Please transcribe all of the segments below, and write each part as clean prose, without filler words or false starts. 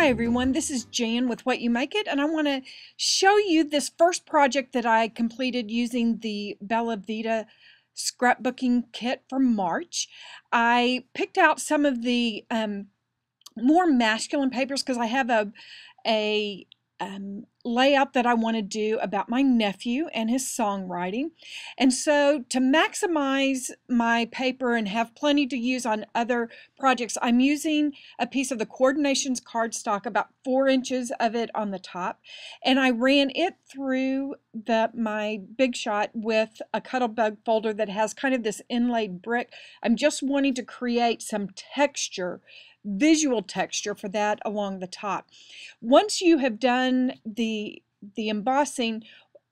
Hi everyone, this is Jan with What You Make It, and I want to show you this first project that I completed using the Bella Vita scrapbooking kit for March. I picked out some of the more masculine papers because I have a layout that I want to do about my nephew and his songwriting. And so to maximize my paper and have plenty to use on other projects, I'm using a piece of the Coordinations cardstock, about 4 inches of it on the top, and I ran it through my Big Shot with a Cuttlebug folder that has kind of this inlaid brick. I'm just wanting to create some texture, visual texture for that along the top. Once you have done the embossing,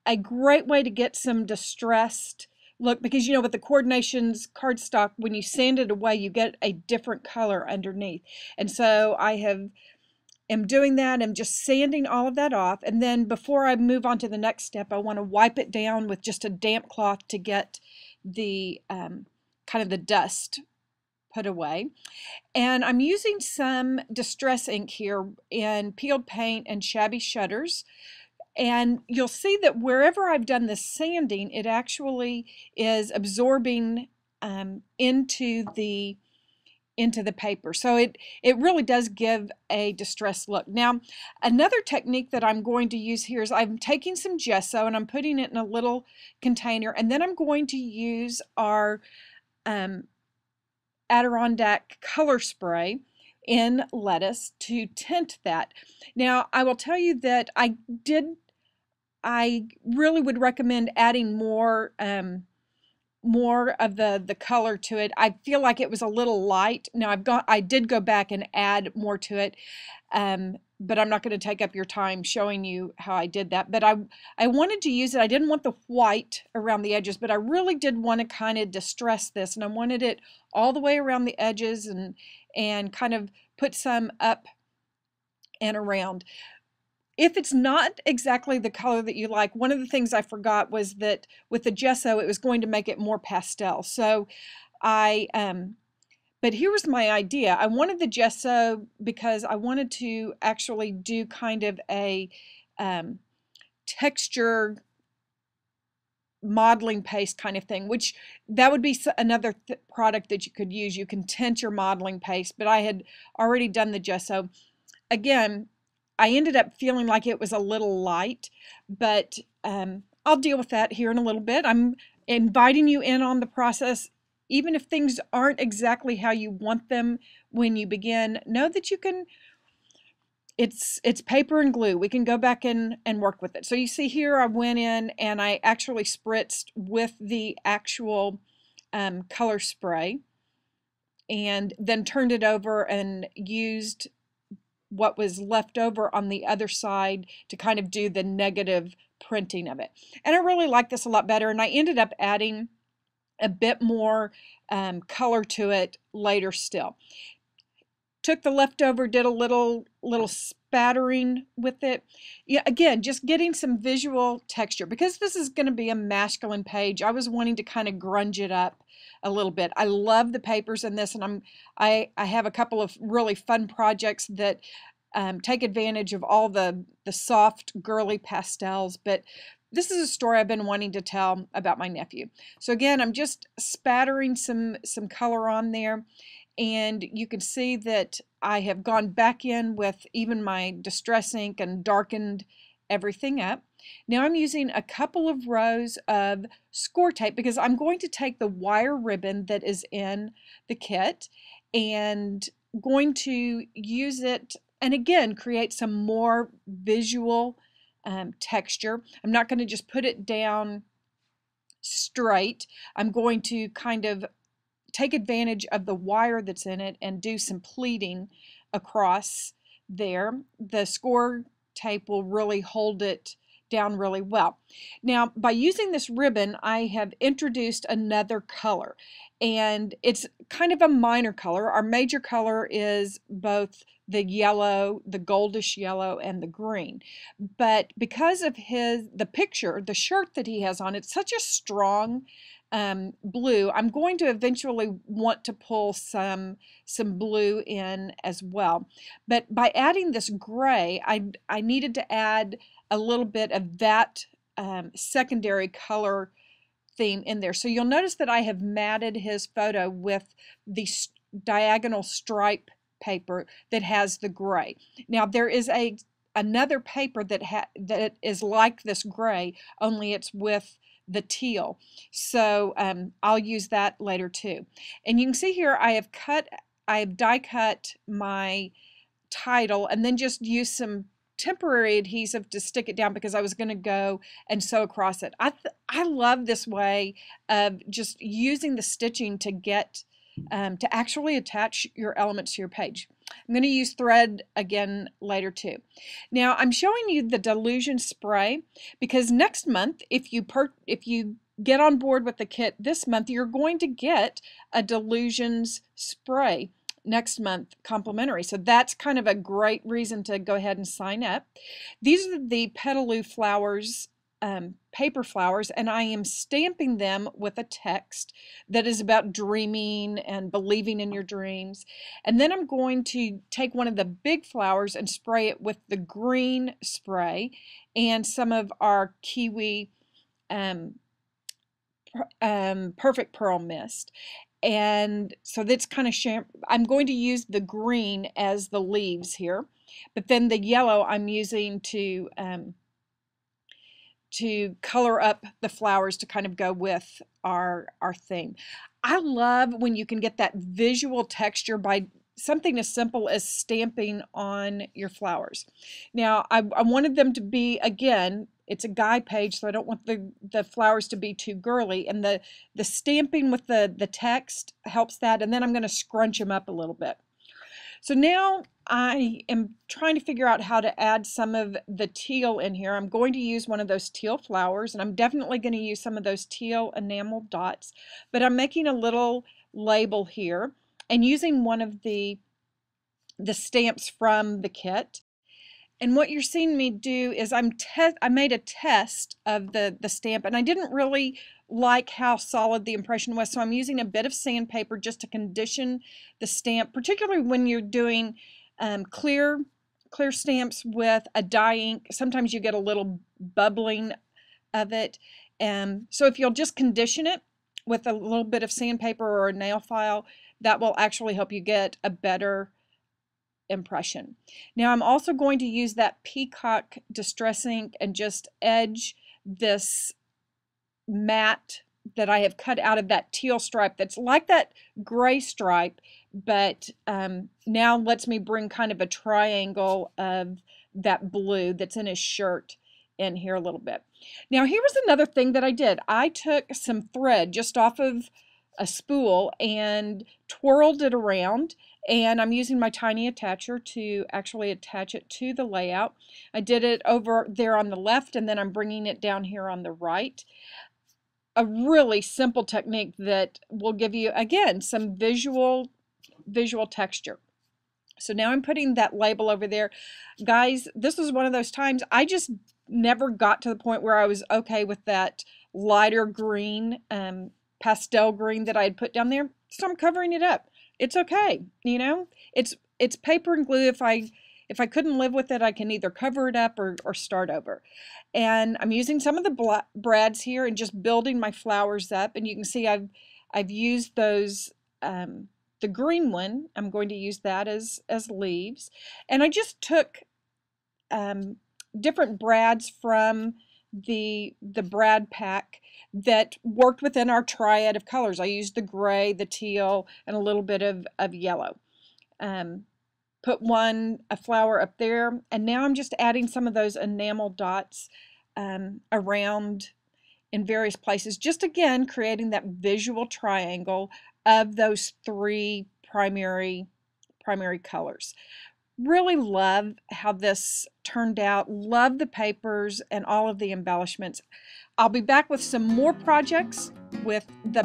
a great way to get some distressed look, because you know with the Coordinations cardstock, when you sand it away, you get a different color underneath. And so I am doing that. I'm just sanding all of that off, and then before I move on to the next step, I want to wipe it down with just a damp cloth to get the kind of the dust put away. And I'm using some distress ink here in peeled paint and shabby shutters. And you'll see that wherever I've done the sanding, it actually is absorbing into the paper. So it really does give a distressed look. Now, another technique that I'm going to use here is I'm taking some gesso and I'm putting it in a little container, and then I'm going to use our Adirondack color spray in lettuce to tint that. Now, I will tell you that I really would recommend adding more of the color to it. I feel like it was a little light. Now I did go back and add more to it, but I'm not going to take up your time showing you how I did that. But I wanted to use it. I didn't want the white around the edges, but I really did want to kind of distress this, and I wanted it all the way around the edges and kind of put some up and around. If it's not exactly the color that you like, one of the things I forgot was that with the gesso, it was going to make it more pastel. So but here was my idea. I wanted the gesso because I wanted to actually do kind of a texture modeling paste kind of thing, which that would be another product that you could use. You can tint your modeling paste, but I had already done the gesso. Again, I ended up feeling like it was a little light, but I'll deal with that here in a little bit. I'm inviting you in on the process. Even if things aren't exactly how you want them when you begin, know that you can, it's paper and glue. We can go back and work with it. So you see here I went in and I actually spritzed with the actual color spray and then turned it over and used what was left over on the other side to kind of do the negative printing of it. And I really like this a lot better, and I ended up adding a bit more color to it later still. Took the leftover, did a little spattering with it. Yeah, again, just getting some visual texture. Because this is going to be a masculine page, I was wanting to kind of grunge it up a little bit. I love the papers in this, and I have a couple of really fun projects that take advantage of all the soft, girly pastels, but this is a story I've been wanting to tell about my nephew. So again, I'm just spattering some color on there, and you can see that I have gone back in with even my distress ink and darkened everything up. Now I'm using a couple of rows of score tape because I'm going to take the wire ribbon that is in the kit and going to use it and again create some more visual texture. I'm not going to just put it down straight. I'm going to kind of take advantage of the wire that's in it and do some pleating across there. The score tape will really hold it down really well. Now, by using this ribbon, I have introduced another color, and it's kind of a minor color. Our major color is both the yellow, the goldish yellow, and the green. But because of the picture, the shirt that he has on, it's such a strong blue. I'm going to eventually want to pull some blue in as well. But by adding this gray, I needed to add a little bit of that secondary color theme in there. So you'll notice that I have matted his photo with the diagonal stripe paper that has the gray. Now there is another paper that is like this gray, only it's with the teal. So I'll use that later too. And you can see here I have die cut my title and then just use some temporary adhesive to stick it down because I was going to go and sew across it. I love this way of just using the stitching to get to actually attach your elements to your page. I'm going to use thread again later too. Now I'm showing you the Delusion spray because next month, if you get on board with the kit this month, you're going to get a Delusions spray next month complimentary. So that's kind of a great reason to go ahead and sign up. These are the Petaloo flowers, paper flowers, and I am stamping them with a text that is about dreaming and believing in your dreams. And then I'm going to take one of the big flowers and spray it with the green spray and some of our Kiwi Perfect Pearl Mist. And so that's kind of I'm going to use the green as the leaves here, but then the yellow I'm using to color up the flowers to kind of go with our theme. I love when you can get that visual texture by something as simple as stamping on your flowers. Now I wanted them to be, again, it's a guy page, so I don't want the flowers to be too girly, and the stamping with the text helps that, and then I'm going to scrunch them up a little bit. So now I am trying to figure out how to add some of the teal in here. I'm going to use one of those teal flowers, and I'm definitely going to use some of those teal enamel dots, but I'm making a little label here and using one of the stamps from the kit. And what you're seeing me do is I made a test of the stamp, and I didn't really like how solid the impression was, so I'm using a bit of sandpaper just to condition the stamp, particularly when you're doing clear stamps with a dye ink. Sometimes you get a little bubbling of it, so if you'll just condition it with a little bit of sandpaper or a nail file, that will actually help you get a better impression. Now I'm also going to use that Peacock Distress ink and just edge this mat that I have cut out of that teal stripe that's like that gray stripe, but now lets me bring kind of a triangle of that blue that's in his shirt in here a little bit. Now here was another thing that I did. I took some thread just off of a spool and twirled it around, and I'm using my tiny attacher to actually attach it to the layout. I did it over there on the left, and then I'm bringing it down here on the right. A really simple technique that will give you, again, some visual texture. So now I'm putting that label over there. Guys, this was one of those times I just never got to the point where I was okay with that lighter green, pastel green that I had put down there. So I'm covering it up. It's okay, you know. It's paper and glue. If I couldn't live with it, I can either cover it up or start over. And I'm using some of the brads here and just building my flowers up. And you can see I've used those. The green one, I'm going to use that as leaves. And I just took different brads from the brad pack that worked within our triad of colors. I used the gray, the teal, and a little bit of yellow. Put a flower up there, and now I'm just adding some of those enamel dots around in various places, just again creating that visual triangle of those three primary colors. Really love how this turned out. Love the papers and all of the embellishments. I'll be back with some more projects with the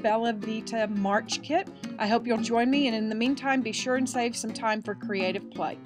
Bella Vita March Kit. I hope you'll join me, and in the meantime, be sure and save some time for creative play.